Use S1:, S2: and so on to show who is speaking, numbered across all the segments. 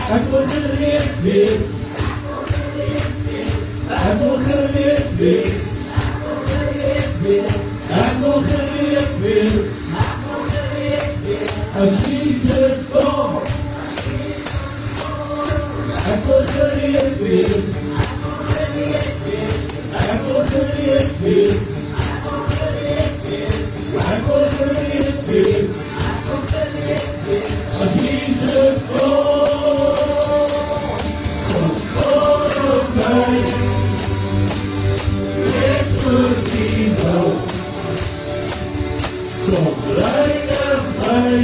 S1: Ek wil gereed wees. Ek wil gereed wees. Ek wil gereed wees. As Jesus kom. Ek wil gereed wees. Ek wil gereed wees. Ek wil gereed wees. As Jesus kom. Kom voor mij. Ek wil zien wel. Kom leiden mij.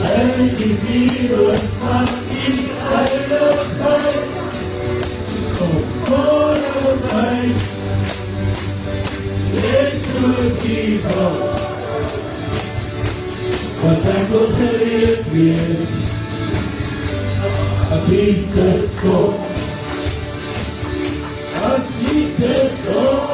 S1: En die wereld van die heiligheid. Kom voor mij. Ek wil zien wel. Want ek wil gereed wees. As Jesus kom. As Jesus kom.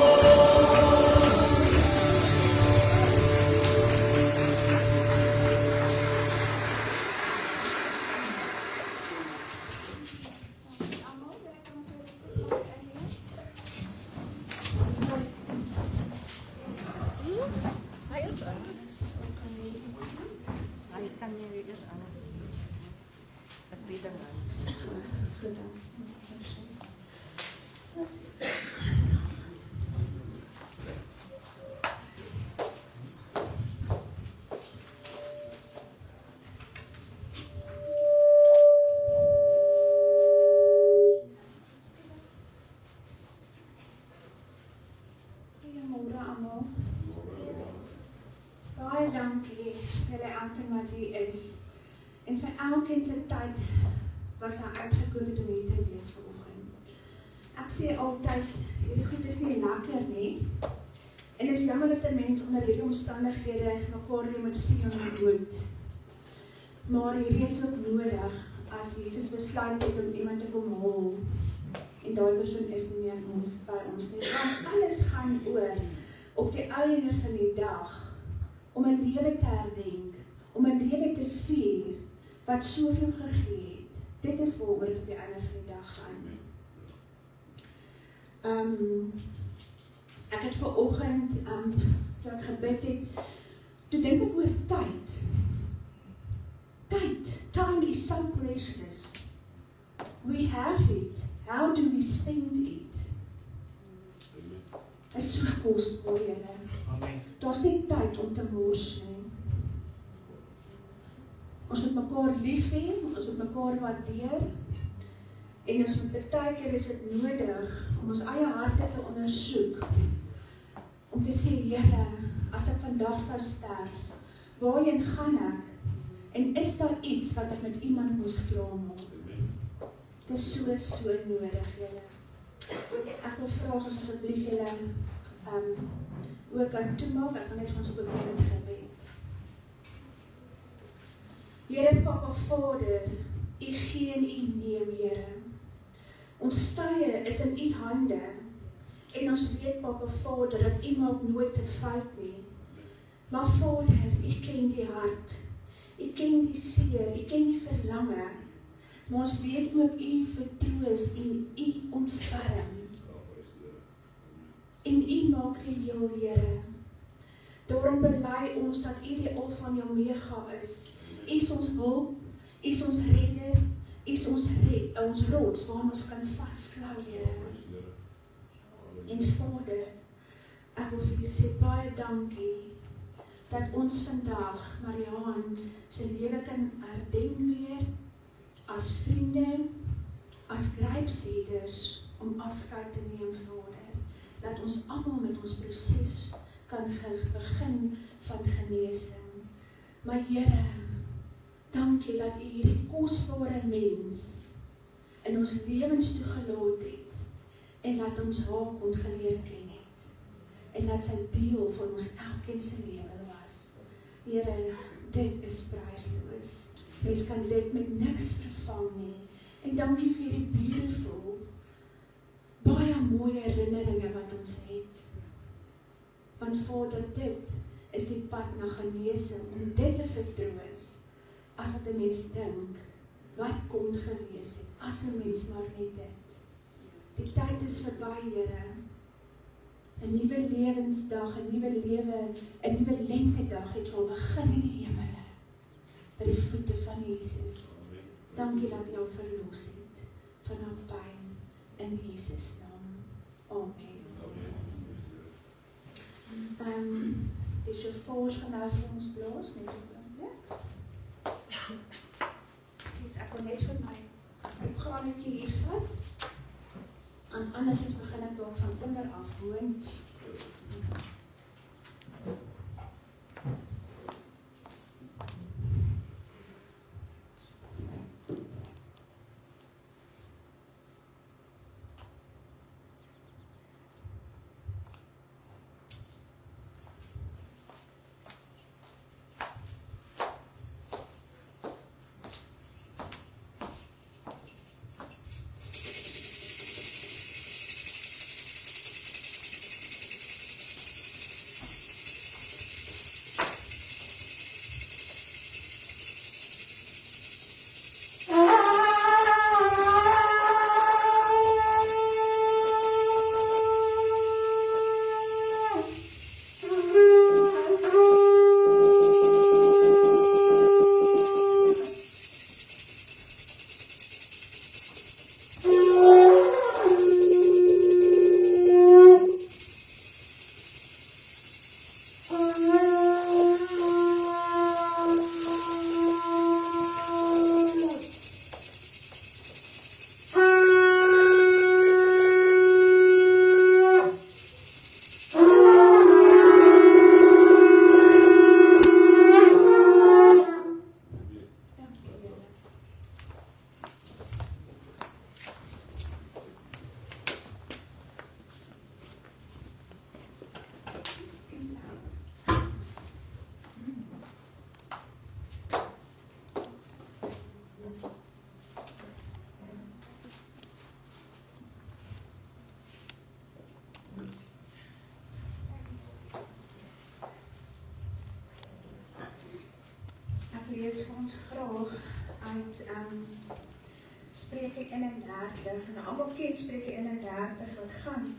S2: Baie dankie vir elkeen wat hier is en vir elkeen se tyd wat daar uitgekom het om hier te wees vanoggend. Ek sê altyd, hierdie goed is nie lekker nie. En is jammer dat 'n mens onder hierdie omstandighede mekaar nie moet sien en ontmoet. Maar hierdie is ook nodig as Jesus besluit het om iemand te kom haal. En daai persoon is nie meer by ons nie. Want alles gaan oor op die einde van die dag om 'n lewe te herdenk, om 'n lewe te vier wat soveel gegee het. Dit is waaroor dit op die einde van die dag gaan. Ek het vanoggend, toe ek gebid het, toe dink ek oor tyd. Tyd, time is so precious. We have it. How do we spend it? Dit is so kosbaar, Here. Daar's nie tyd om te mors nie. Ons moet mekaar lief hê, ons moet mekaar waardeer. En ons moet baie keer is dit nodig om ons eie harte te ondersoek. Om te sê, Here, as ek vandag sou sterf, waarheen gaan ek? En is daar iets wat ek met iemand moes klaarmaak? Dit is so nodig, Here. Ek wil vra ons asseblief julle ook kan toemaak, ek gaan net van so beginnen gebed. Here, Papa Vader, U gee en U neem, Here. Ons tye is in U hande, en ons weet, Papa Vader, dat U maak nooit 'n fout nie. Maar Vader, U ken die hart, U ken die seer, U ken die verlange, maar ons weet ook U vertroos en U ontferm. En U maak die heel, Here. Daarom bely ons dat U die Alfa en Omega is. U is ons hulp, U is ons redder, U is ons rots waarin ons kan vasklou, Here. En Vader, ek wil vir U sê baie dankie dat ons vandag Mariaan se lewe kan herdenk weer as vriende, as grypsieders om afskeid te neem, Vader. Dat ons almal met ons proses kan begin van genesing. Maar Here, dankie dat U hierdie kosbare mens in ons lewens toegelaat het en dat ons haar kon geleer ken het en dat sy deel van ons elkeen se lewe was. Here, dit is prysloos. Mens kan dit met niks vervang nie. En dankie vir die beautiful, baie mooie herinneringe wat ons het. Want Vader, dit is die pad na genesing, om dit te vertroos, as wat 'n mens dink, wat kon gewees het, as 'n mens maar net dit. Die tyd is verby, Here. 'n nuwe lewensdag, 'n nuwe lewe, 'n nuwe lentedag het wil begin in die hemele, by die voete van Jesus. Dankie dat U jou verlos het van haar pyn in Jesus naam. Amen. Die chauffeurs gaan nou vir ons blaas, net op oomblik. Ekskuus, ek wil net vir my opgaanetjie hier vat. En anders begin ek dalk van onder af hoon. Lees vir ons graag uit Spreuke 31, en almal ken Spreuke 31 wat gaan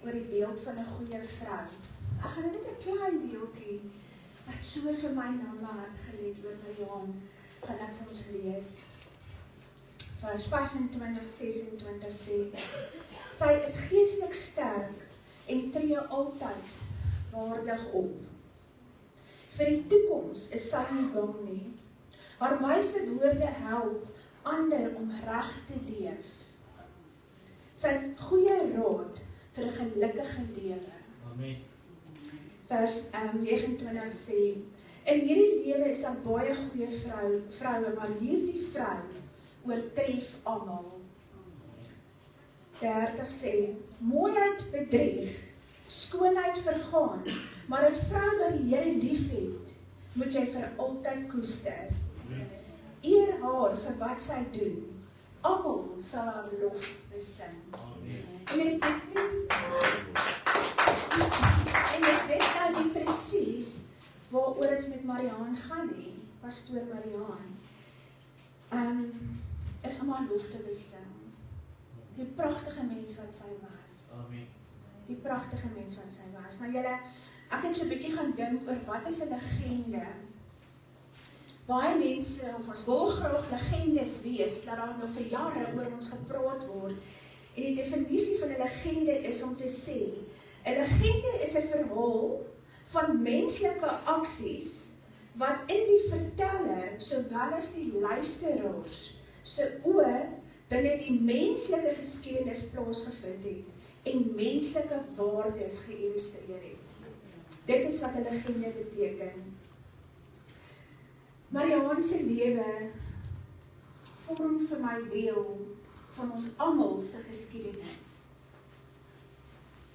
S2: oor die beeld van 'n goeie vrou. Ek gaan net 'n klein deeltjie wat so vir my na my hart gelê oor Mariaan, gaan ek vir ons lees. Vers 25-26 sê, sy is geestelik sterk en tree altyd waardig op. Vir die toekoms is sy nie bang nie. Haar wyse woorde help ander om reg te leef. Sy het goeie raad vir 'n gelukkige lewe.
S1: Amen.
S2: Vers 29 sê, in hierdie lewe is daar baie goeie vroue, maar hierdie vrou oortref almal. 30 sê, mooiheid bedrieg, skoonheid vergaan, maar 'n vrou wat die Here liefhet, moet jy vir altyd koester. Eer haar vir wat sy doen. Almal sal haar lof besing. En is dit nou nie presies waaroor dit met Mariaan gaan nie, pastoor Mariaan. Is om haar lof te besing. Die pragtige mens wat sy was.
S1: Amen.
S2: Die pragtige mens wat sy was. Nou julle, ek het so 'n bietjie gaan dink oor wat is 'n legende. Baie mense, of ons wil graag legendes wees, dat daar nou vir jare oor ons gepraat word. En die definisie van 'n legende is om te sê, 'n legende is 'n verhaal van menslike aksies wat in die verteller, sowel as die luisteraars, se oë binne die menslike geskiedenis plaasgevind het en menslike waardes geïllustreer het. Dit is wat 'n legende beteken. Mariaan se lewe vorm vir my deel van ons almal se geskiedenis.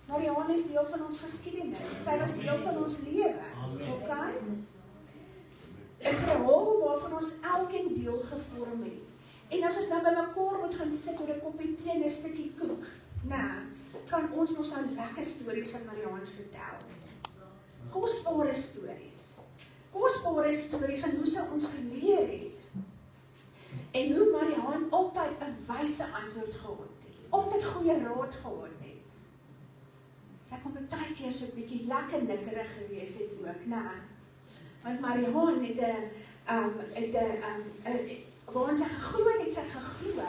S2: Mariaan is deel van ons geskiedenis. Sy was deel van ons lewe. Okay? 'n verhaal waarvan ons elkeen deel gevorm het. En as ons nou by mekaar moet gaan sit oor 'n koppie tee en 'n stukkie koek, kan ons mos nou lekker stories van Mariaan vertel. Kosbare stories van hoe sy ons geleer het. En hoe Mariaan wyse antwoord gehad het, altyd goeie raad gehad het. Sy kon baie keer so 'n bietjie lekker nikkerig gewees het ook, né? Want Marianne waarin sy geglo het sy geglo.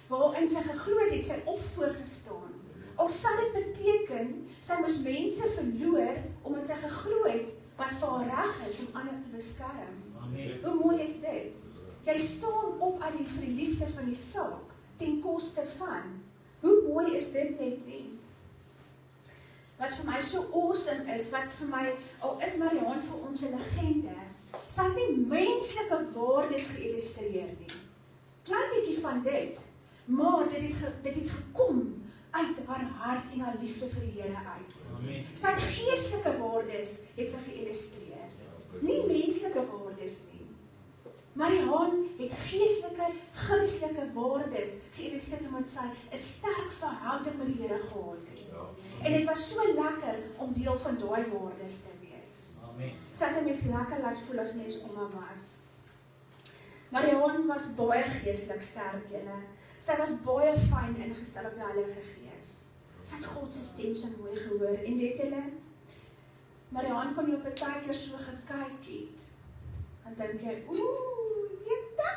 S2: Waarin sy geglo het sy op voorgestaan. Al sal dit beteken, sy moes mense verloor, omdat sy geglo het, wat vir haar reg is om ander te beskerm.
S3: Amen.
S2: Hoe mooi is dit? Jy staan op uit vir die liefde van die saak, ten koste van. Hoe mooi is dit net nie? Wat vir my so awesome is, wat vir my, al is Marianne vir ons 'n legende, sy het nie menslike waardes geïllustreer nie. Klein bietjie van dit, maar dit het gekom uit haar hart en haar liefde vir die Here uit.
S3: Amen.
S2: Sy het geestelike waardes het sy geïllustreer, nie menslike waardes nie. Marianne het geestelike, Christelike waardes geïllustreer omdat sy 'n sterk verhouding met die Here gehad het. En dit was so lekker om deel van daai waardes te wees.
S3: Amen.
S2: Sy het mens lekker laat voel as mens om haar was. Marianne was baie geestelik sterk, julle. Sy was baie fyn ingestel op die Heilige Gees. Sy het God se stem so mooi gehoor en weet julle, Marianne kon jy op 'n tydjie so gekyk het. En dink jy, jette,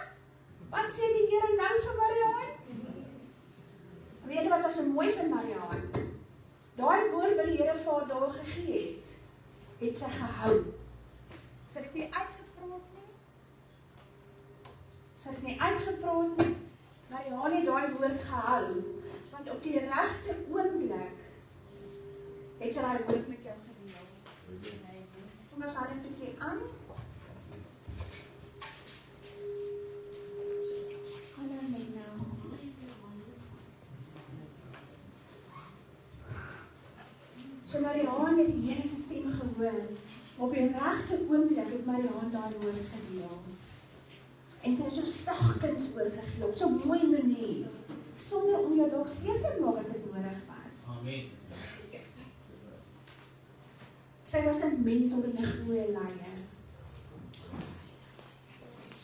S2: wat sê die Here nou vir Marianne? Weet jy wat was so mooi van Marianne? Daai woord wat die Here vir haar daar gegee het sy gehou. Sy het nie uitgepraat nie. Sy het nie uitgepraat nie. Marianne het daai woord gehou, want op die regte oomblik het sy daai woord met jou gedeel. Kom ons hou dit 'n bietjie aan. Hallo nou. So Marianne het die Here se stem gehoor. Op die regte oomblik het Marianne daai woord gedeel. En sy het so sagkens oorgegee op so 'n mooi manier, sonder om jou dalk seer te maak as dit nodig was.
S3: Amen.
S2: Sy was 'n mentor en 'n goeie leier.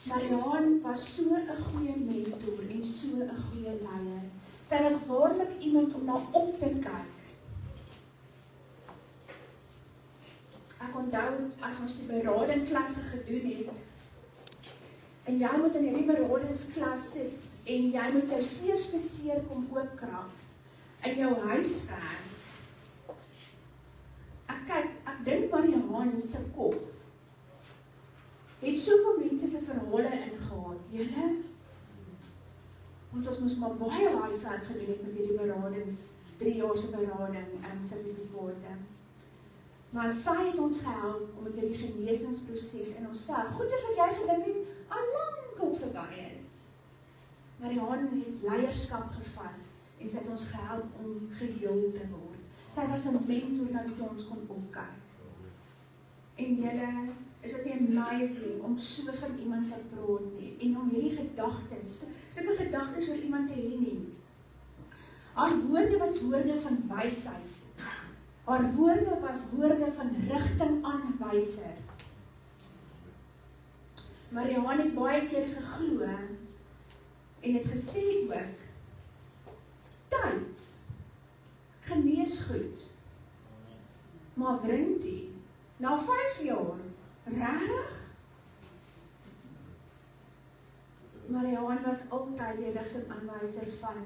S2: Marianne was so 'n goeie mentor en so 'n goeie leier. Sy was waarlik iemand om na op te kyk. Ek onthou as ons die beradingklasse gedoen het, en jy moet in hierdie beradingsklas sit, en jy moet jou seer kom oopkrap in jou huiswerk. Ek dink Marianne se kop het soveel mense se verhale ingehaal, julle, want ons moes maar baie huiswerk gedoen het met hierdie beradings, 3 jaar se berading en sertifikate. Maar sy het ons gehelp om met hierdie genesingsproses in onsself, goed is wat jy gedink het, al verby is. Marianne het leierskap gevat en sy het ons gehelp om geheel te word. Sy was 'n mentor na wie ons kon opkyk. En julle, is dit nie amazing om so van iemand te praat nie en om hierdie gedagtes, sulke gedagtes oor iemand te hê nie. Haar woorde was woorde van wysheid. Haar woorde was woorde van rigtingaanwyser. Marianne het baie keer geglo en het gesê ook, tyd genees goed, maar wring die, na 5 jaar, regtig? Marianne was altyd die rigtingaanwyser van,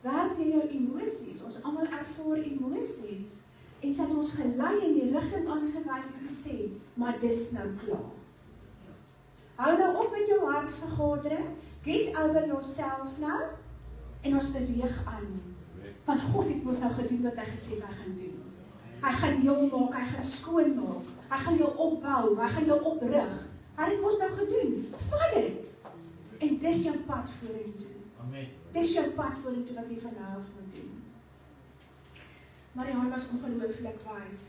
S2: werk in jou emosies, ons almal ervaar emosies, en sy het ons gelei in die rigting aangewys en gesê, maar dis nou klaar. Hou nou op met jou hartsvergadering, get over yourself nou, en ons beweeg aan. Want God het ons nou gedoen wat hy gesê hy gaan doen. Hy gaan heel maak, hy gaan skoon maak, hy gaan jou opbou, hy gaan jou oprig. Hy het ons nou gedoen, vat dit. En dis jou pad vorentoe.
S3: Amen.
S2: Dis jou pad vorentoe wat jy van nou af moet doen. Marianne was ongelooflik wys.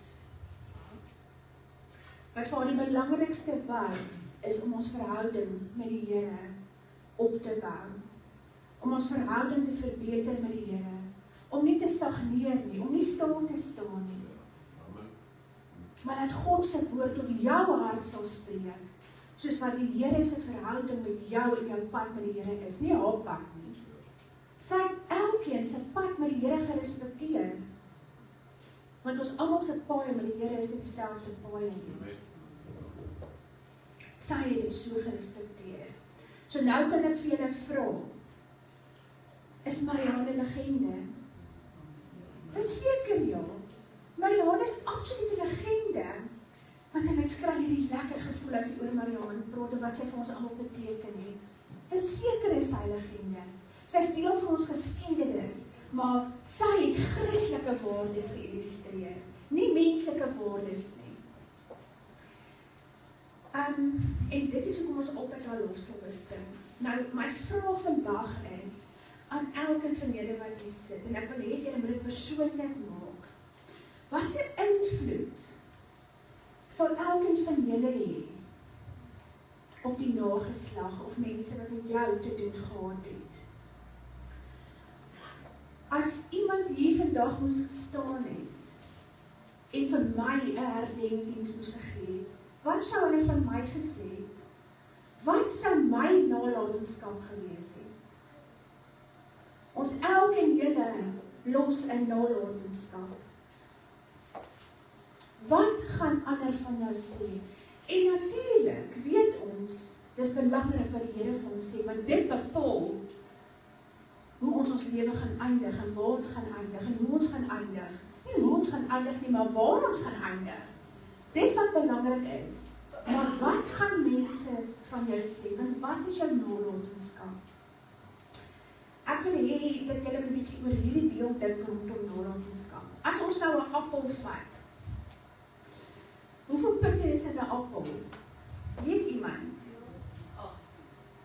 S2: Wat vir haar die belangrikste was, is om ons verhouding met die Here op te bou. Om ons verhouding te verbeter met die Here. Om nie te stagneer nie, om nie stil te staan nie. Maar dat God se woord op jou hart sal spreek, soos wat die Here se verhouding met jou en jou pad met die Here is, nie haar pad nie. Sy het elkeen sy pad met die Here gerespekteer. Want ons almal se paai met die Here is nie dieselfde paai nie. Sy het dit so gerespekteer. So nou kan ek vir julle vra, is Marianne 'n legende? Verseker ja. Marianne is absoluut 'n legende. Want en mens kry hierdie lekker gevoel as jy oor Marianne praat, wat sy vir ons almal beteken het. Verseker is sy legende. Sy is deel van ons geskiedenis, maar sy het Christelike waardes geïllustreer, nie menslike waardes nie. En dit is hoekom ons altyd haar lofsang sing. Nou, my vraag vandag is, aan elkeen van julle wat hier sit, en ek wil hê julle moet dit persoonlik maak. Wat 'n invloed sal elkeen van julle hê op die nageslag of mense wat met jou te doen gehad het? As iemand hier vandag moes gestaan het en vir my 'n herdenkingsdiens moes gegee het, wat sou hulle van my gesê het? Wat sou my nalatenskap gewees het? Ons elkeen julle los 'n nalatenskap. Wat gaan ander van jou sê? En natuurlik weet ons, dis belangrik wat die Here vir ons sê, want dit bepaal hoe ons lewe gaan eindig en waar ons gaan eindig en hoe ons gaan eindig. Nie hoe ons gaan eindig nie, maar waar ons gaan eindig. Dis wat belangrik is. Maar wat gaan mense van jou sê? Want wat is jou nalatenskap? Ek wil hê dat julle 'n bietjie oor hierdie beeld dink rondom nalatenskap. As ons nou 'n appel vat, hoeveel punte is in 'n appel? Weet iemand?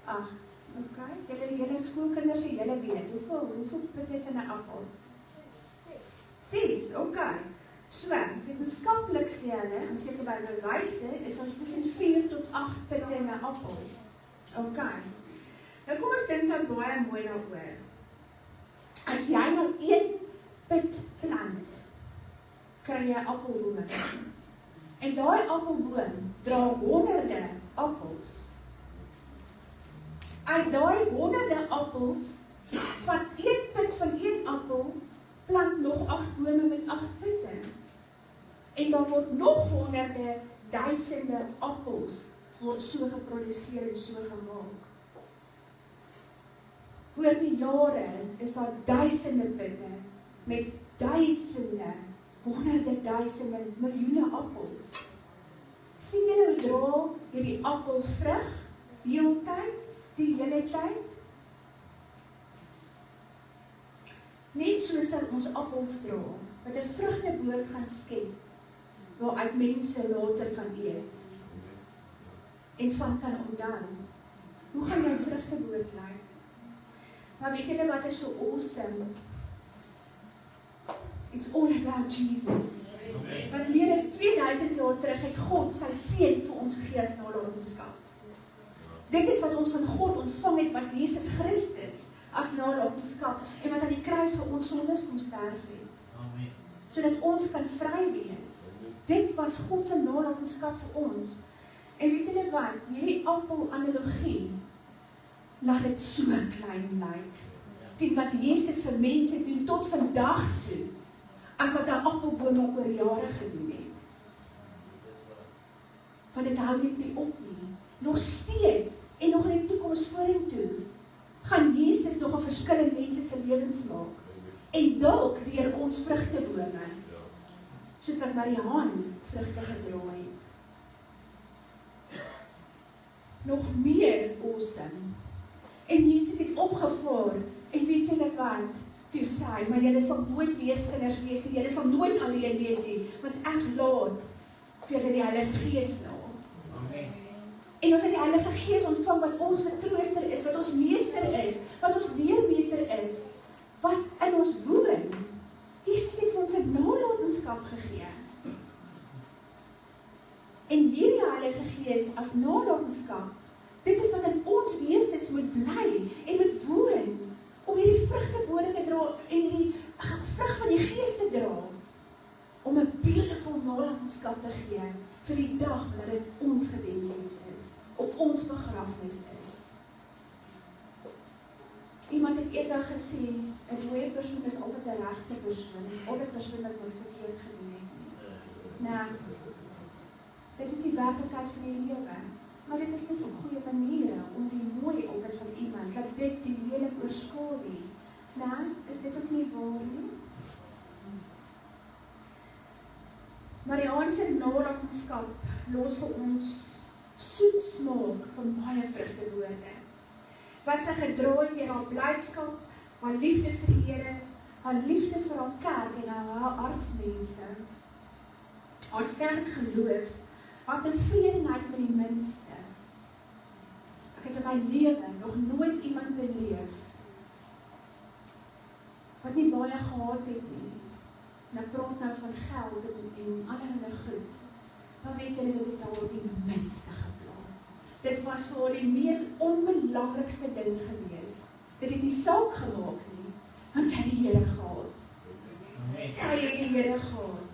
S2: 8. Okay. Julle skoolkinders en julle weet, hoeveel punte is in 'n appel? 6. Okay. So, wetenskaplik sê hulle, en seker by bewyse, is ons tussen 4 tot 8 punte in 'n appel. Okay. Nou kom ons dink nou baie mooi daaroor. As jy nou 1 put plant, kry jy 'n appelboom. En daai appelboom dra honderde appels. Uit daai honderde appels, van 1 put van 1 appel, plant nog 8 bome met 8 putte. En dan word nog honderde, duisende appels word so geproduseer en so gemaak. Oor die jare is daar duisende putte met duisende, honderde duisende, miljoene appels. Sien julle hoe dra hierdie appel vrug heeltyd, die hele tyd? Net soos ons appels dra, wat 'n vrugteboom gaan skep, waaruit mense later kan eet en van kan onthou. Hoe gaan jou vrugteboom lyk? Maar weet julle wat is so awesome? It's all about Jesus. Want meer as 2000 jaar terug het God sy seun vir ons gegee as nalatenskap. Dit is wat ons van God ontvang het, was Jesus Christus as nalatenskap en wat aan die kruis vir ons sondes kom sterf het.
S1: Amen.
S2: Sodat ons kan vry wees. Dit was God se nalatenskap vir ons. En weet julle wat? Hierdie appel analogie laat dit so klein lyk. Dit wat Jesus vir mense doen tot vandag toe, as wat 'n appelboom oor jare gedoen het. Want dit hou net nie op nie. Nog steeds en nog in die toekoms vorentoe gaan Jesus nog 'n verskil in mense se lewens maak. En dalk deur ons vrugtebome. Soos wat Marianne vrugte gedra het. Nog meer awesome. En Jesus het opgevaar en weet julle wat? Toe sê hy, maar julle sal nooit weeskinders wees nie, julle sal nooit alleen wees nie, want ek laat vir julle die Heilige Gees na.
S1: Amen.
S2: En ons het die Heilige Gees ontvang wat ons vertrooster is, wat ons meester is, wat ons leermeester is, wat in ons woon. Jesus het vir ons 'n nalatenskap gegee. En hierdie Heilige Gees as nalatenskap, dit is wat in ons wese moet bly en moet woon, om hierdie vrugtebome te dra en hierdie vrug van die Gees te dra, om 'n beautiful nalatenskap te gee vir die dag dat dit ons gedenkdiens is, of ons begrafnis is. Iemand het het eendag gesê, 'n dooie persoon is altyd 'n regte persoon, is altyd 'n persoon wat niks verkeerd gedoen het nie. Nou, dit is die werklikheid van die lewe. Maar dit is niet op goeie maniere om die mooi altyd van iemand, dat dit die lelik oorskadu. Nou, is dit ook nie waar nie? Mariaan se nalatenskap los vir ons soet smaak van baie vrugtewoorde. Wat sy gedra het deur haar blydskap, haar liefde vir die Here, haar liefde vir haar kerk en haar hartsmense. Haar sterk geloof, haar tevredenheid met die minste. Ek het in my lewe nog nooit iemand beleef wat nie baie gehad het nie. En ek praat nou van geld en allerlei goed. Dan weet julle dat dit al die minste geplaas. Dit was vir haar die mees onbelangrikste ding gewees. Dit het nie saak gemaak nie, want sy het die Here gehad. Sy het die Here gehad.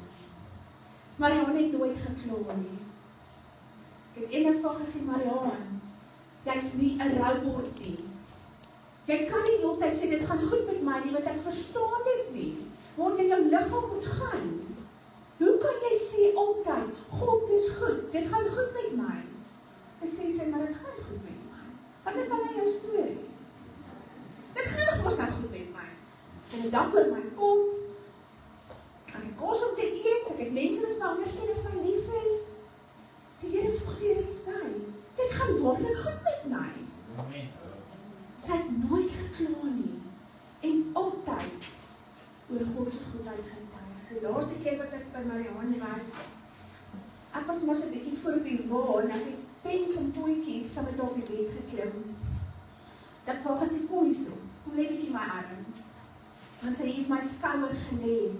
S2: Mariaan het nooit gekla nie. Ek het eendag gesê, Mariaan, jy's nie 'n robot nie. Jy kan nie altyd sê, dit gaan goed met my nie, want ek verstaan dit nie. Waar in jou liggaam moet gaan. Hoe kan jy sê altyd, God is goed, dit gaan goed met my? En sê sy, maar dit gaan goed met my. Wat is dan nou jou storie? Dit gaan nog nou goed met my. En die dag oor my kom, en ek kos om te eet, ek het mense wat my ondersteun en my lief is. Die Here voeg die iets by. Dit gaan waarlik goed met my. Sy het nooit gekla nie. En altyd oor God se goedheid getuig. Die laaste keer wat ek by Mariaan was, ek was mos 'n bietjie voor op die wa, en ek het pens en pootjies saam met haar op die bed geklim. Dat vraag as ek kom hierso, kom lê bietjie my arm. Want sy het my skouer gelê.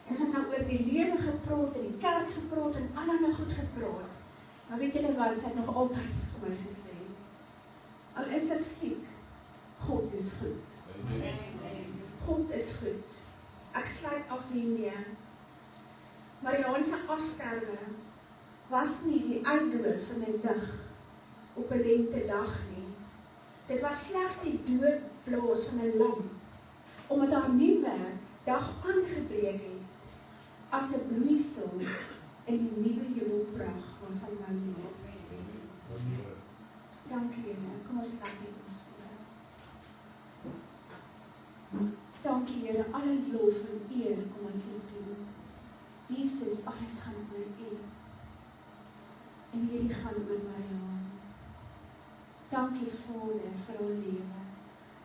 S2: En sy het nou oor die lewe gepraat, en die kerk gepraat, en allerlei goed gepraat. Maar weet julle wat, sy het nog altyd vir my gesê, al is ek siek, God is goed. God is goed. Ek sluit af hiermee. Mariaan se afsterwe was nie die uitdoen van 'n lig op 'n lentedag nie. Dit was slegs die doodblaas van 'n lam, omdat haar nuwe dag aangebreek het as 'n bloeisel in die nuwe hemelprag waar sy nou leef. Dankie Here, kom ons stap met ons voor. Dankie Here, alle lof en eer kom aan U toe. Jesus, alles gaan oor U. En hierdie gaan oor Mariaan. Dankie Vader vir haar lewe.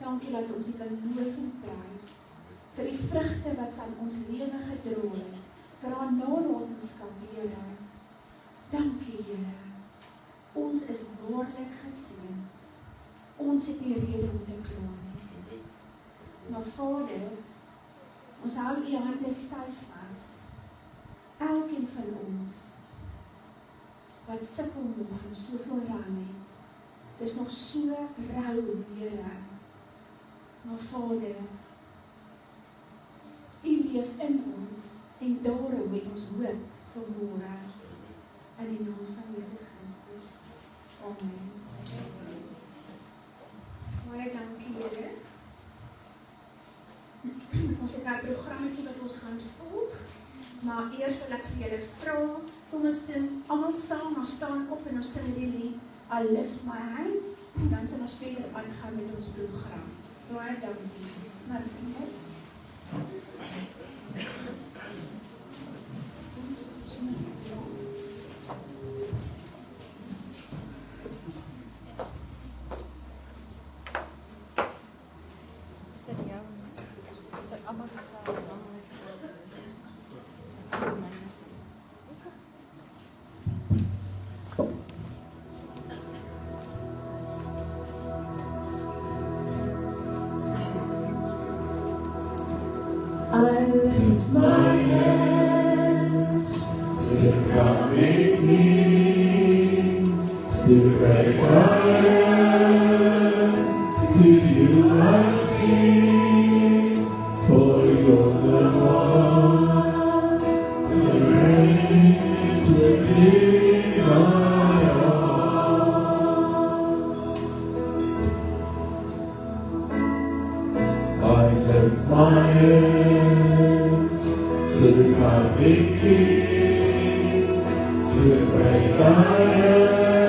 S2: Dankie dat ons U kan loof en prys vir die vrugte wat sy in ons lewe gedra het, vir haar nalatenskap, Here. Dankie Here. Ons is waarlik geseënd. Ons het nie rede om te kla nie. Maar Vader, ons hou U hande styf vas. Elkeen van ons wat sukkel nog en soveel rang het. Dit is nog so rou, Here. Maar Vader, U leef in ons en daarom het ons hoop vir môre. In die naam van Jesus Christus. Amen. Baie dankie Here. Ons het nou 'n programmetjie wat ons gaan volg, maar eers wil ek vir julle vra, kom ons almal saam, ons staan op en ons sing die lied I Lift My Hands, en dan sal ons verder aangaan met ons program. Baie dankie. Martinez.
S1: I lift my hands to come with me, to break I am, to you I sing, for you're the one who reigns within my arms. lift my hands to the coming King, to the great I am.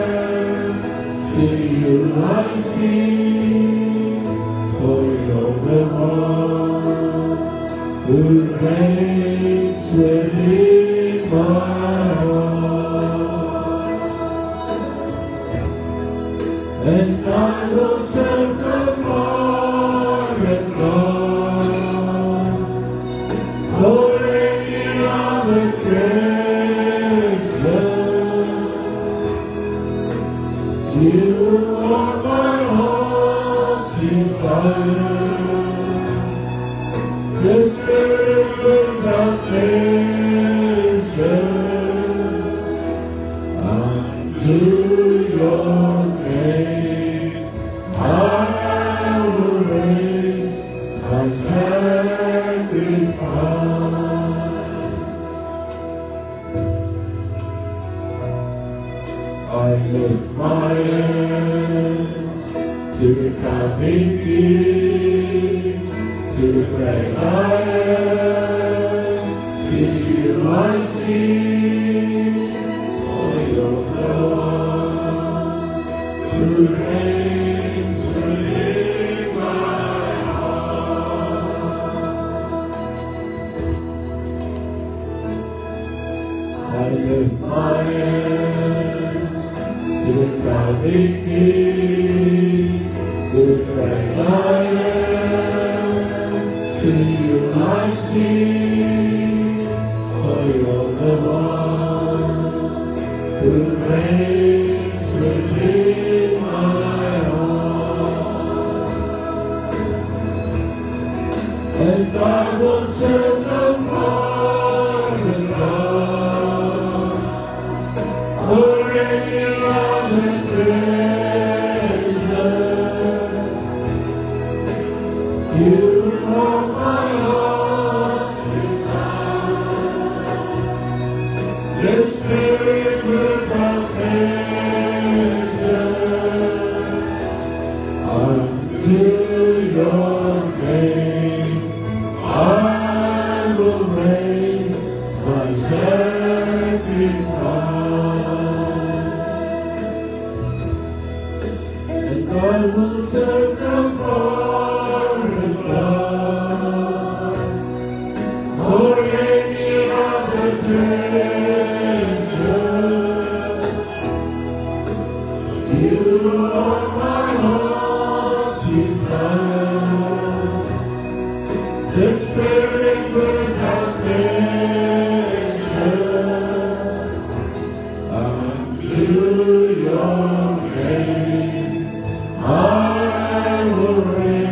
S1: To you I sing, for you're the one who reigns within my heart. And I will serve the foreign God, for any other treasure. You are my heart's desire, the Spirit without measure. Unto your name I will raise my sacrifice. I lift my hands to the coming King, to the great I am. To you I sing, for you're the one who reigns within my heart. I lift my hands to the coming King, to the great I am. To you I sing, for you're the one who reigns within my heart. And I will serve the foreign God, or any other treasure. You are my heart's desire, the Spirit without measure. Unto your name I will raise my sacrifice, and I will serve the foreign God, or any other treasure. You are my heart's desire, the Spirit without measure. Unto your name I will raise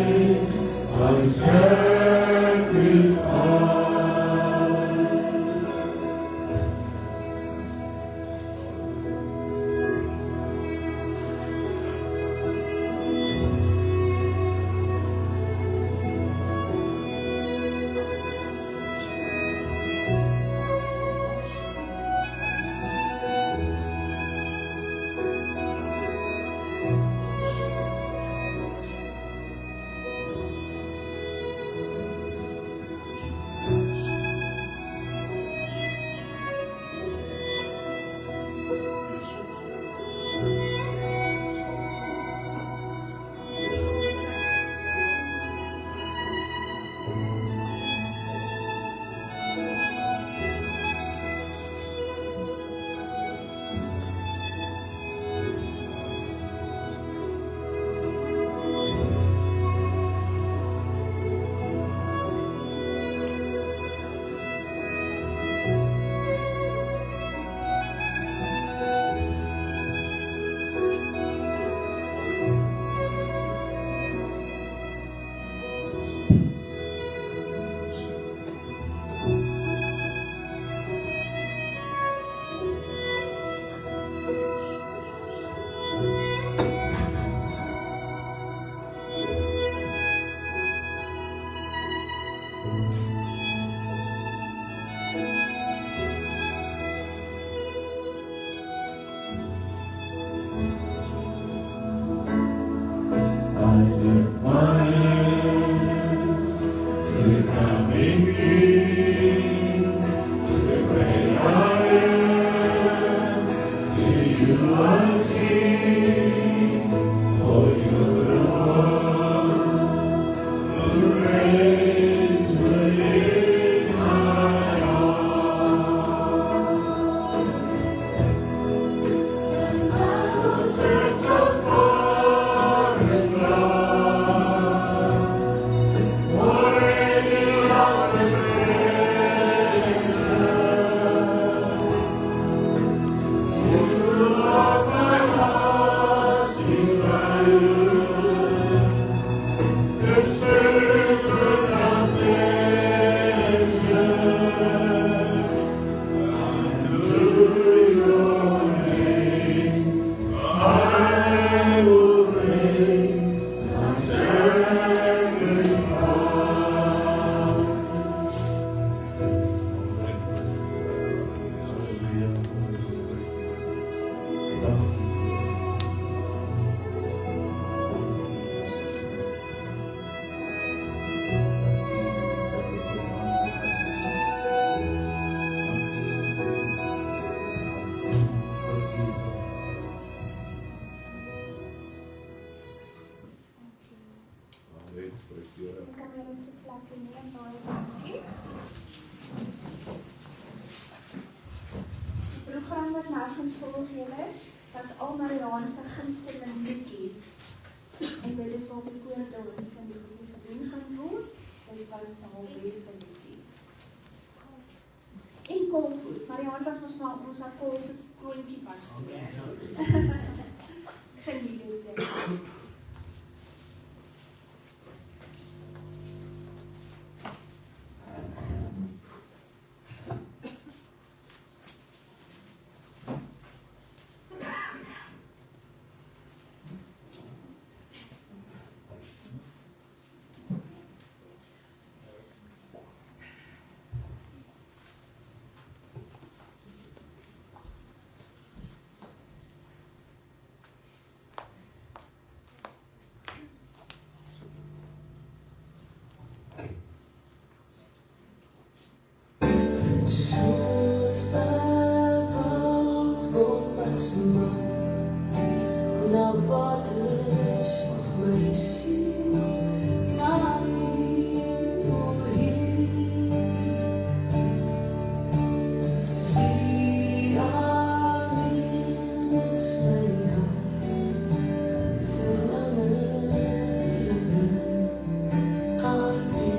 S2: Dan kan jy ons plekkie neem, baie dankie. Die program wat nou gaan volg julle, was al Marianne se gunsteling liedjies. En dit is wat die koor dans en die liedjies gedoen gaan word. Dit was haar beste liedjies. En koolvoet. Marianne was ons haar koolvoet kroontjie pastoor. Geniet dit.
S3: Soos wêreld op wat se man, na waters mag my siel na U heen. U alleen is my hart, verlangen ek ben aan U.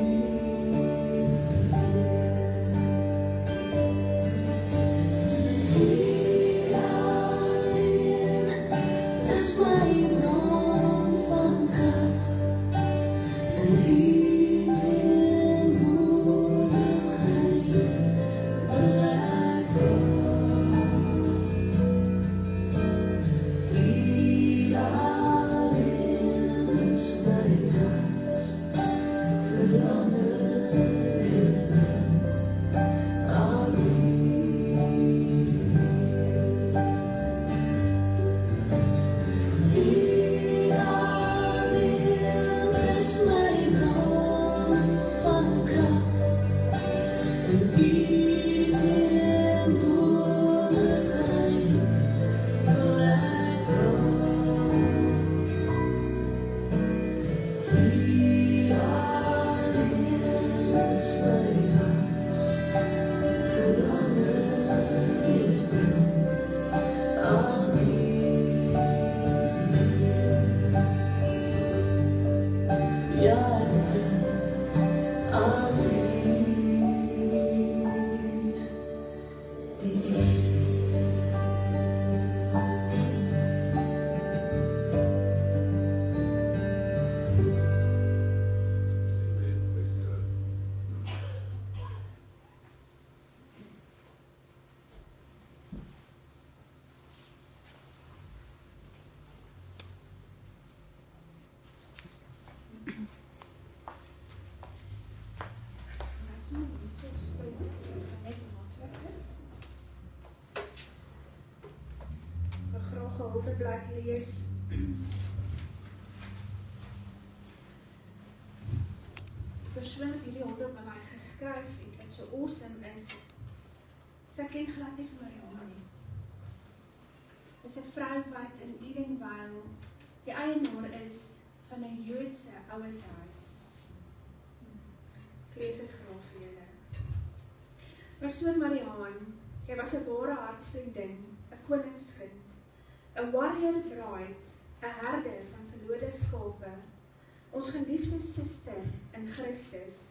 S2: Geholteblad lees. Persoon wat hierdie hulpblad geskryf het, wat so awesome is, sy ken glad nie vir Marianne nie. Dis 'n vrou wat in Edenvale die eienaar is van 'n Joodse ouerhuis. Ek lees dit graag vir julle. Persoon Marianne, jy was 'n ware hartsvriendin, 'n koningskind, 'n warrior bride, 'n herder van verlore skape, ons geliefde suster in Christus.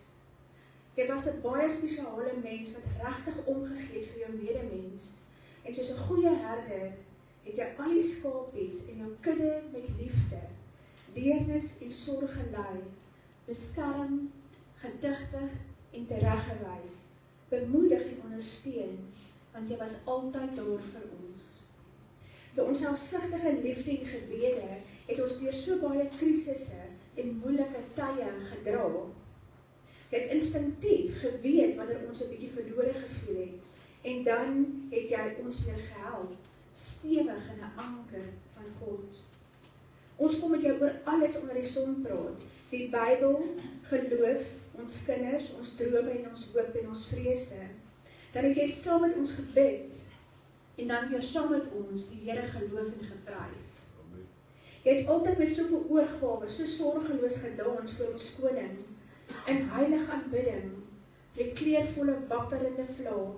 S2: Jy was 'n baie spesiale mens wat regtig omgegee het vir jou medemens, en soos 'n goeie herder het jy al die skapies in jou kudde met liefde, deernis en sorg gelei, beskerm, gedigtig en tereggewys, bemoedig en ondersteun, want jy was altyd daar vir ons. Door ons selfsugtige liefde en gebede het ons deur so baie krisisse en moeilike tye gedra. Jy het instinktief geweet wanneer ons 'n bietjie verlore gevoel het, en dan het jy ons weer gehelp, stewig in 'n anker van God. Ons kom met jou oor alles onder die son praat, die Bybel, geloof, ons kinders, ons drome en ons hoop en ons vrese. Dan het jy saam met ons gebid, en dan weer saam met ons die Here geloof en geprys. Jy het altyd met soveel oorgawe, so sorgeloos gedans voor ons koning, in heilige aanbidding, jy kleurvolle wapperende vla,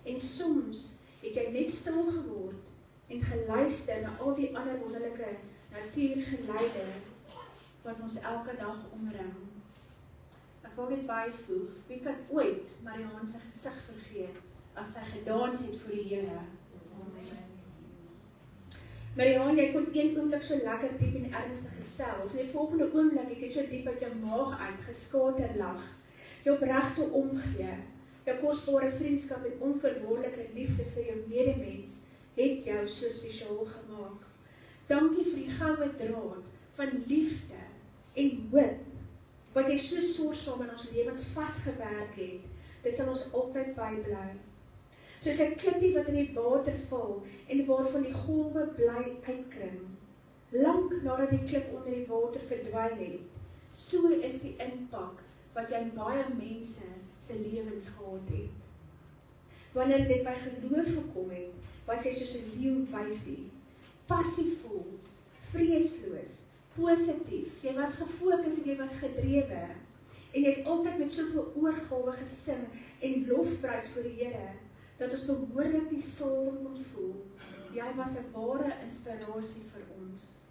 S2: en soms het jy net stil geword, en geluister na al die ander wonderlike natuurgeleide, wat ons elke dag omring. Ek wil net byvoeg, wie kan ooit Mariaan se gesig vergeet, as sy gedans het vir die Here? Mariaan, jy kon een oomblik so lekker diep en ernstig gesels, en die volgende oomblik het jy so diep uit jou maag uit geskater lag, jou opregte omgee, jou kosbare vriendskap en onverwoordelike liefde vir jou medemens, het jou so spesiaal gemaak. Dankie vir die goue draad van liefde en hoop, wat jy so sorgsaam in ons lewens vasgewerk het, dit sal ons altyd bybly. Soos 'n klippie wat in die water val en waarvan die golwe bly uitkring. Lank nadat die klip onder die water verdwyn het, so is die impak wat jy in baie mense se lewens gehad het. Wanneer dit by geloof gekom het, was jy soos 'n leeuwyfie, passievol, vreesloos, positief, jy was gefokus en jy was gedrewe, en jy het altyd met soveel oorgawe gesing en lofprys vir die Here, dat ons behoorlik die salwing kon voel. Jy was 'n ware inspirasie vir ons.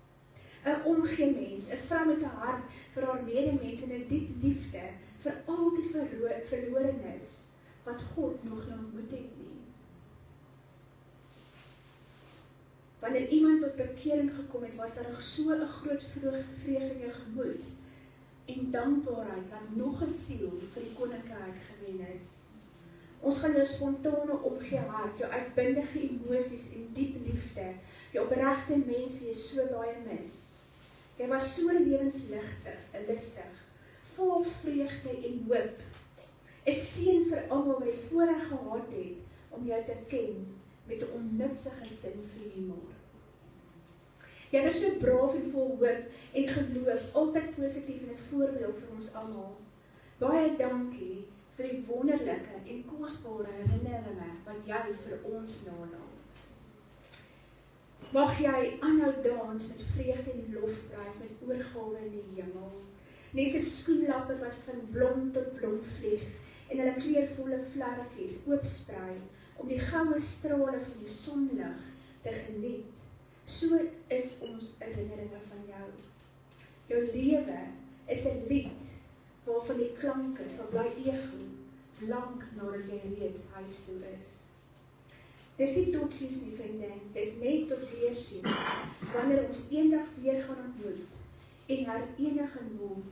S2: 'n omgee mens, 'n vrou met 'n hart vir haar medemens en 'n diep liefde vir al die verlorenes wat God nog nie ontmoet het nie. Wanneer iemand tot bekering gekom het, was daar so 'n groot vreugde in jou gemoed en dankbaarheid dat nog 'n siel vir die koninkryk gewen is. Ons gaan jou spontane omgee hart, jou uitbundige emosies en diep liefde, jou opregte mens wie jy so baie mis. Jy was so lewenslustig, vol vreugde en hoop. 'n seën vir almal wat die voorreg gehad het om jou te ken met 'n onnutsige sin vir humor. Jy was so braaf en vol hoop en geloof, altyd positief en 'n voorbeeld vir ons almal. Baie dankie vir die wonderlike en kosbare herinneringe wat jy vir ons nalaat. Mag jy aanhou dans met vreugde en lofprys, met oorgawe in die hemel. Net 'n skoenlapper wat van blom tot blom vlieg en hulle kleurvolle vlerkies oopsprei om die goue strale van die sonlig te geniet. So is ons herinneringe van jou. Jou lewe is 'n lied waarvan die klanke sal bly ego, lank nadat jy reeds huis toe is. Dis nie totsiens nie, vriendin, dis net tot weersiens, wanneer ons eendag weer gaan ontmoet en hereniging word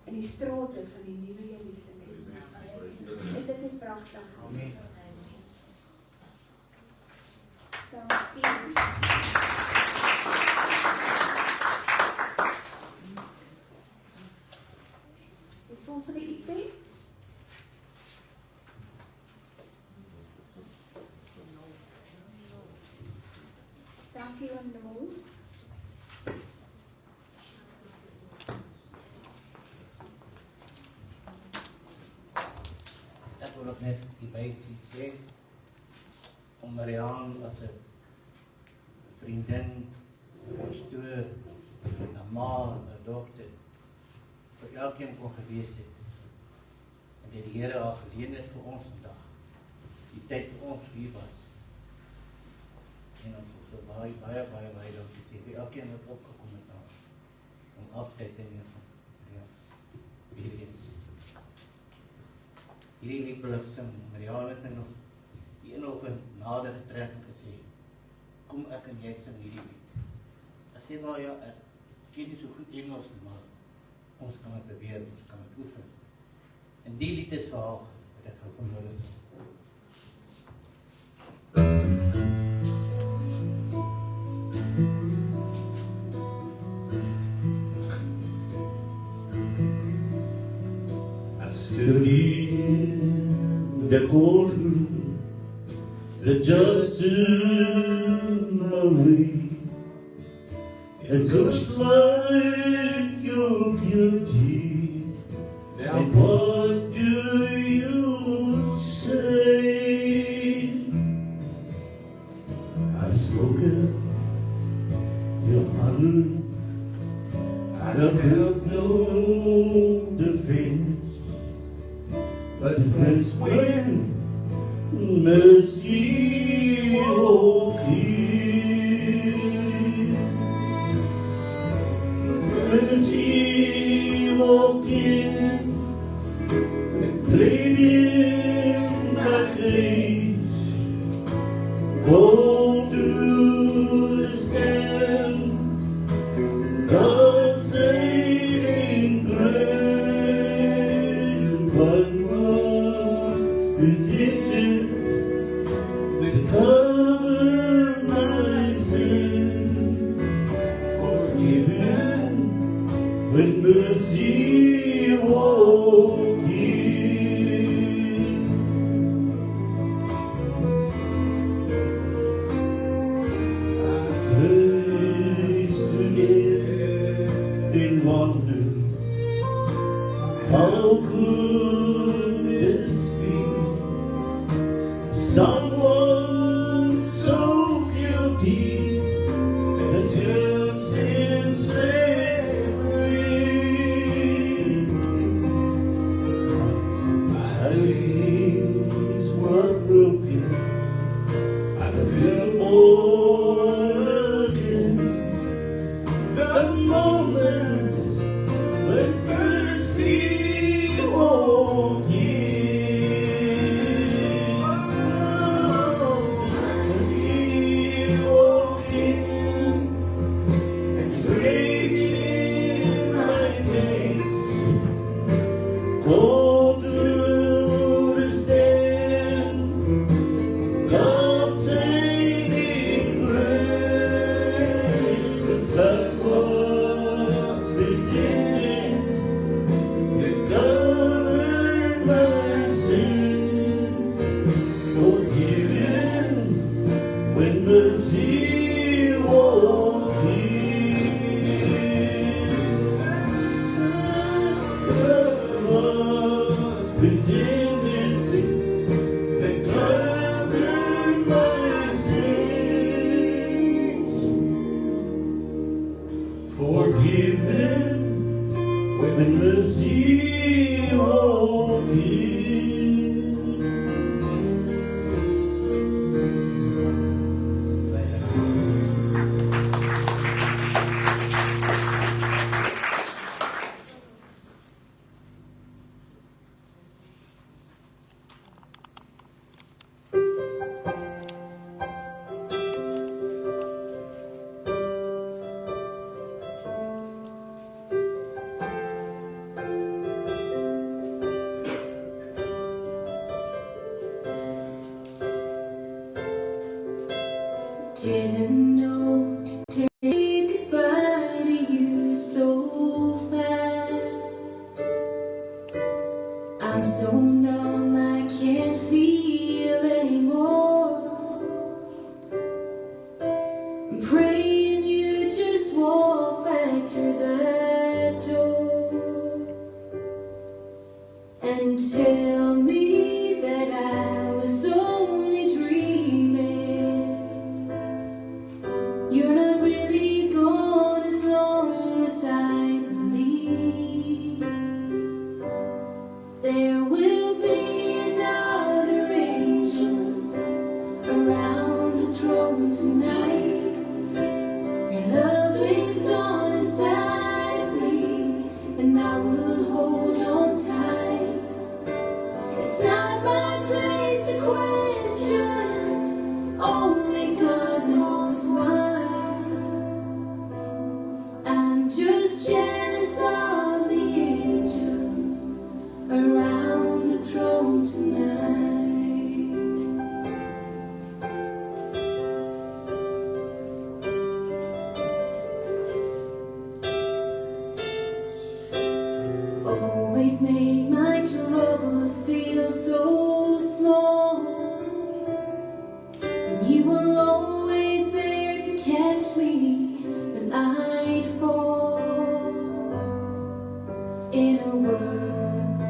S2: in die strate van die nuwe Jerusalem. Is dit nie pragtig?
S1: Amen.
S2: Dankie. Die volgende EP. Dankie aan de Moos.
S4: Ek wil ook net die wysie sê, om Mariaan as 'n vriendin, 'n pastoor, 'n ma, 'n dokter, vir elkeen kon gewees het, en dat die Here haar geleen het vir ons vandag, die tyd vir ons hier was, en ons wil so baie dankie sê, vir elkeen wat opgekom het nou, om afskeid te neem van, weer eens. Hierdie lieflik sing, Mariaan het nog die enoggend nader getrek en gesê, kom ek en jy sing hierdie lied. Ek sê maar ja, ek ken nie so goed Engels nie, maar ons kan het probeer, ons kan het oefen. En die lied is vir haar, wat ek gaan van hulle sing.
S1: I stood in the courtroom, the judge turned my way. It looks like you're guilty. Now what do you say? I spoke it, Your Honor. felt no defense, but that's when mercy walked in. Mercy walked in and played in my case. Go through the stand, God's saving grace. But was presented to cover my sin, forgiven when mercy walked in. In wonder, how could this be? Someone so guilty that just been set free. My wings were broken, I feel born again. The moments when mercy walked in. Mercy walked in and prayed in my case. Go through the stand, God's saving grace. The blood was presented to cover my sin, forgiven when mercy walked in. The blood was presented to cover my sins, forgiven when mercy walked in.
S3: Didn't know to say goodbye to you so fast. I'm so numb I can't feel anymore. I'm praying you just walk back through that door and tell me that I was only dreaming. You're not really gone as long as I believe. There will be another angel around the throne tonight. Your love lives on inside of me, and I will hold on tight. It's not my place to question, only God knows why. I'm just jealous of the angels around the throne tonight. Always make my troubles feel so small, and you were always there to catch me when I'd fall. In a world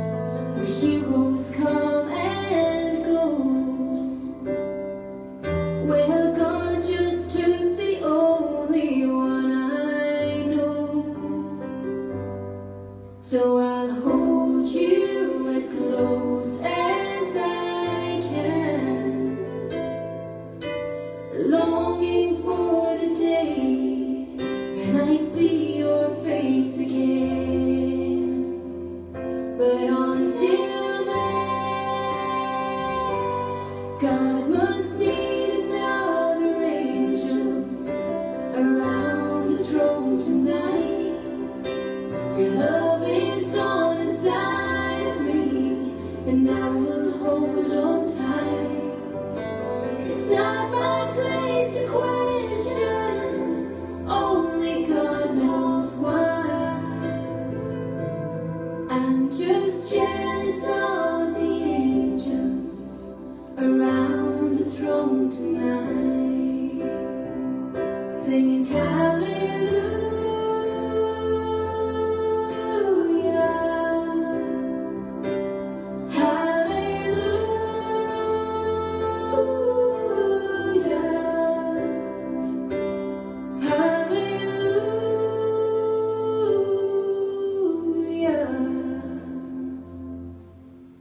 S3: where heroes come and go, well, God just took the only one I know. So I'll hold you as close as I can, longing for the day when I see your face again. But until then, God must need another angel around the throne tonight. Your love lives on inside of me, and I will hold on tight. It's not my place to question, only God knows why. I'm just jealous of the angels around the throne tonight, singing hallelujah.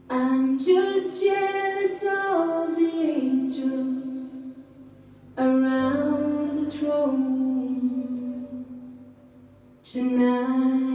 S3: I'm just jealous of the angels around the throne tonight.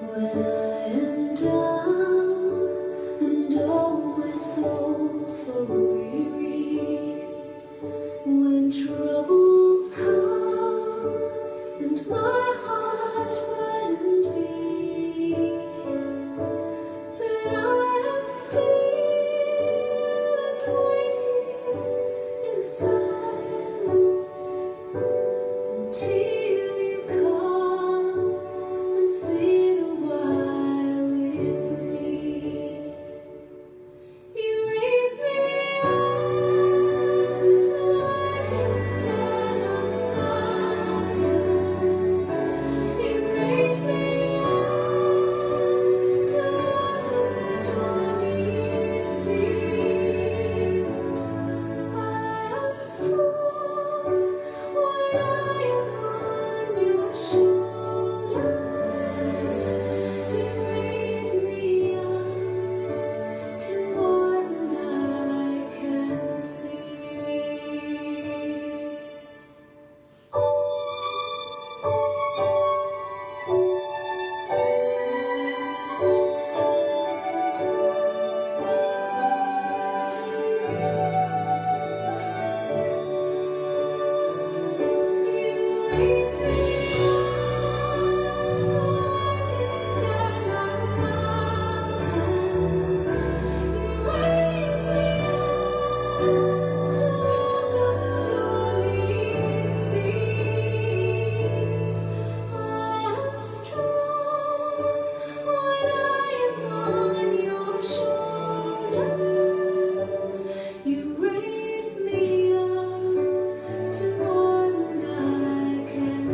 S3: When I am down and oh my soul so weary, when troubles come and my heart burdened be, then I am still and waiting in the silence until you come and sit a while with me. You raise me up so I can stand on mountains. You raise me up to walk on stormy seas. I am strong when I am on your shoulders. You raise me up to more than I can be. You raise me up so I can stand on mountains. You raise me up to walk on stormy seas. I am strong when I am on your shoulders. You raise me up to more than I can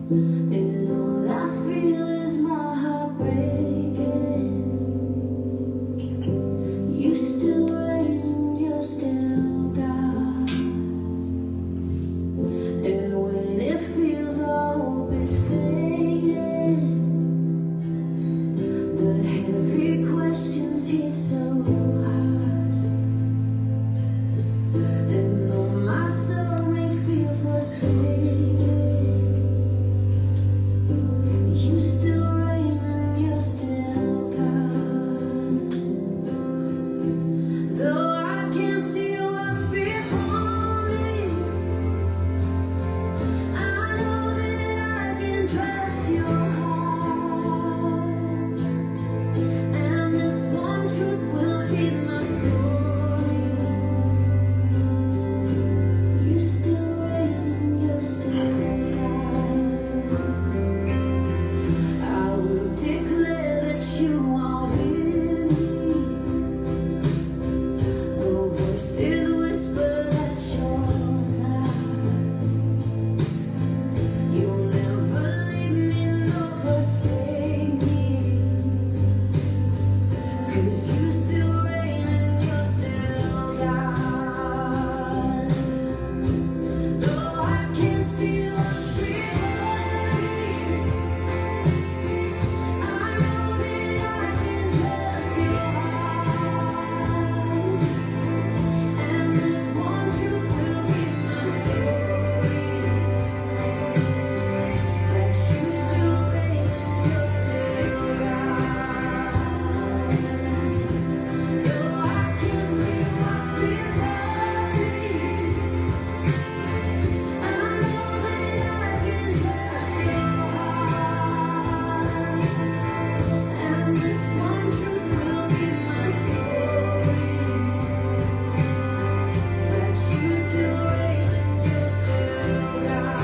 S3: And all I feel is my heart breaking. You still reign, you're still God. And when it feels all hope is fading, the heavy questions hit so hard. And though my soul may feel forsaken, you still reign and you're still God. Though I can't see what's before me, I know that I can trust your heart. And this one truth will keep my story. You still reign, you're still God. I will declare that you are with me. Though voices whisper that you're not, you'll never leave me nor forsake me. 'Cause you still reign and you're still God. Though I can't see what's before me, I know that I can trust your heart. And this one truth will be my story. That you still reign and you're still God. Though I can't see what's before me, I know that I can trust your heart. And this one truth will be my story. That you still reign and you're still God.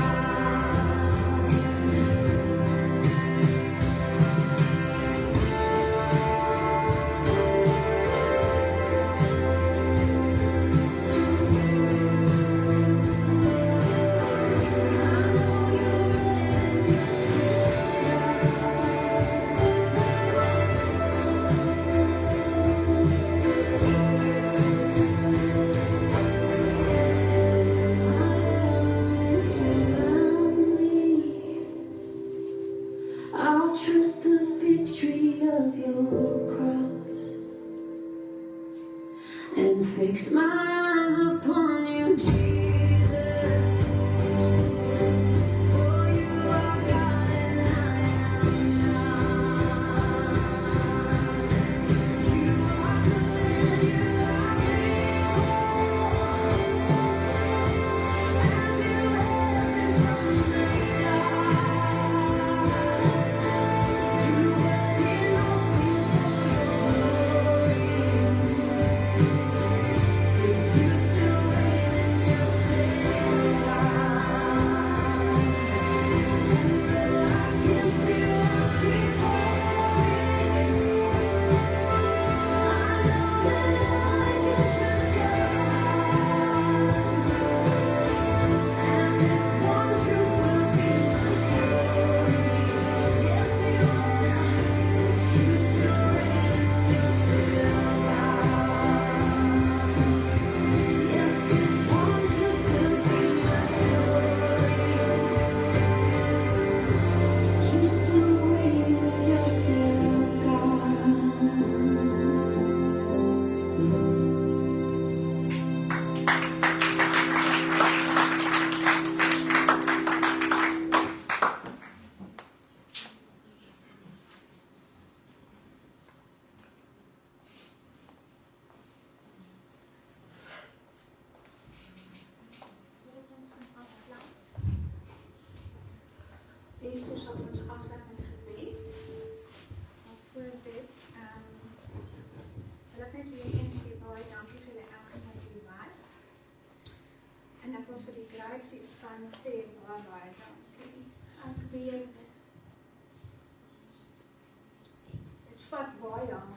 S3: I'll trust the victory of your cross and fix my eyes upon you, Jesus. For you are God and I am not. You are good and you are faithful, as you have been from the start. You work in all things for your glory. 'Cause you still reign and you're still God. I can see what's before me. I know that I can trust your heart. And this one truth will be my story. Yes, you are. That you still reign and you're still God. Yes, this one truth will be my story. You still reign and you're still
S2: Esther sal ons afsluit met gebed. Maar voor dit, wil ek net weer eens sê baie dankie vir julle elkeen wat hier was. En ek wil vir die Grapes iets kan sê baie dankie. Ek weet dit vat baie lank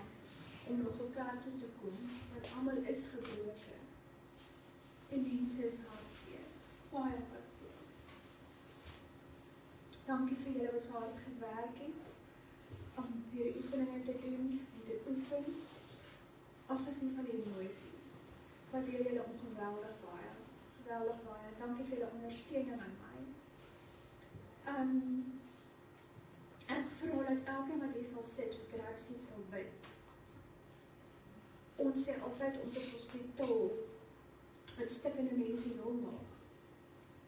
S2: om nog elkaar toe te kom, want almal is gebroken. En mense is hartseer, baie hartseer. Dankie vir julle wat so hard gewerk het om weer oefeninge te doen en te oefen. Afgesien van die emosies. Waardeer julle geweldig baie. Geweldig baie. Dankie vir julle ondersteuning aan my. Ek vra dat elkeen wat hier sal sit vir Grapseed sal bid. Ons sê altyd ons is hospitaal wat stikkende mense wil maak.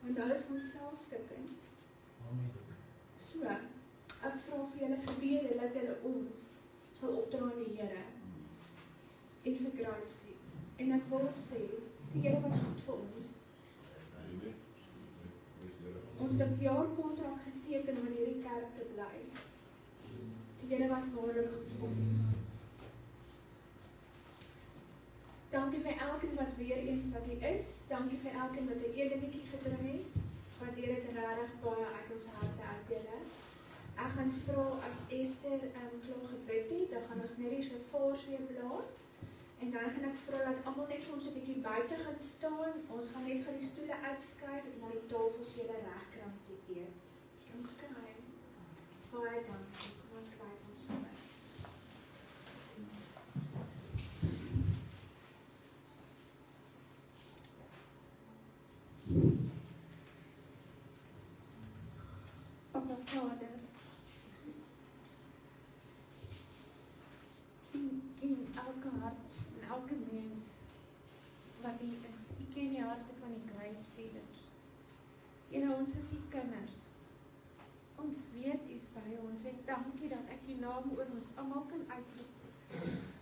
S2: Maar nou is ons self stikkend.
S4: Amen.
S2: So, ek vra vir julle gebede dat julle ons sal opdra aan die Here en vir Grapseed. En ek wil sê, die Here was goed vir ons. Ons het 'n jaarkontrak geteken om in hierdie kerk te bly. Die Here was waarlik goed vir ons. Dankie vir elkeen wat weer eens wat hier is. Dankie vir elkeen wat 'n eetdingetjie gebring het. Waardeer dit regtig baie uit ons harte uit julle. Ek gaan vra as Esther klaar gebid het, dan gaan ons net die shofars weer blaas. En dan gaan ek vra dat almal net vir ons 'n bietjie buite gaan staan. Ons gaan net die stoele uitskuif en na die tafels weer regkry om te eet. Ons kan baie dankie. Kom ons kyk ons saam. Papa Vader, in elke hart en elke mens wat hier is, ek ken die harte van die Grapseeders. Here, ons is die kinders. Ons weet U is by ons en dankie dat ek die naam oor ons almal kan uitroep.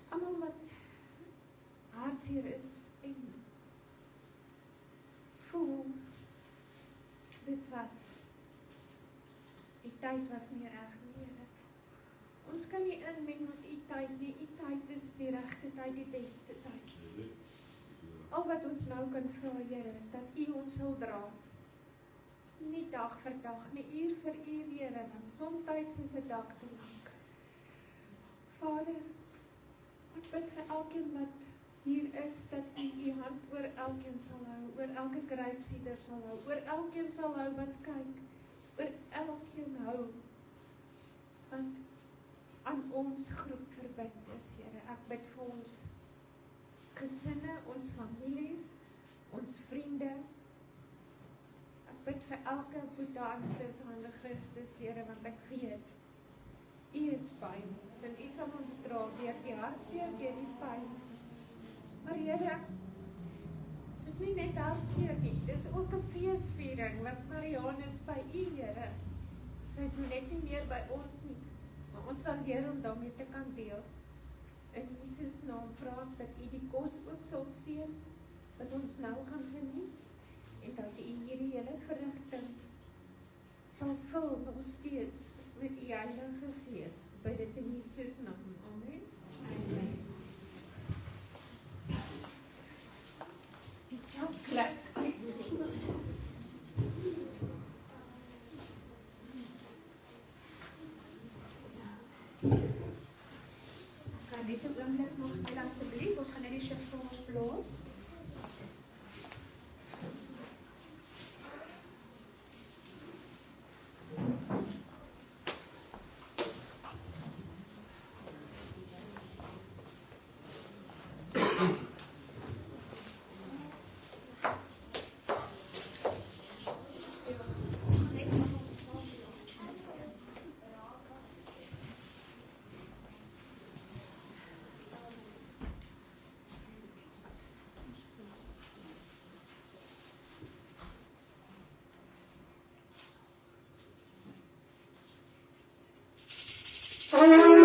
S2: Almal wat hartseer is en voel dit was. Die tyd was nie reg nie, Here. Ons kan nie inmeng met U tyd nie. U tyd is die regte tyd, die beste tyd. Al wat ons nou kan vra, Here, is dat U ons sal dra. Nie dag vir dag, nie uur vir uur, Here, want somtyds is 'n dag te lank. Vader, ek bid vir elkeen wat hier is, dat U hand oor elkeen sal hou, oor elke Grapseeder sal hou, oor elkeen sal hou wat kyk, oor elkeen hou wat aan ons groep verbind is, Here. Ek bid vir ons gesinne, ons families, ons vriende. Ek bid vir elke Boeta en sis aan Christus, Here, want ek weet U is by ons en U sal ons dra deur die hartseer, deur die pyn. Maar Here, dis nie net hartseer nie, dis ook 'n feesviering wat Marianne is by U, Here. Sy is nou net nie meer by ons nie, maar ons sal leer om daarmee te kan deel. In Jesus naam vra ek dat U die kos ook sal seën wat ons nou gaan geniet en dat U hierdie hele verrigting sal vul nog steeds met U Heilige Gees. Bid dit in Jesus naam. Amen. Amen. Die klap. Net 'n oomblik nog, asseblief, ons gaan net die shofars blaas.
S3: Thank you.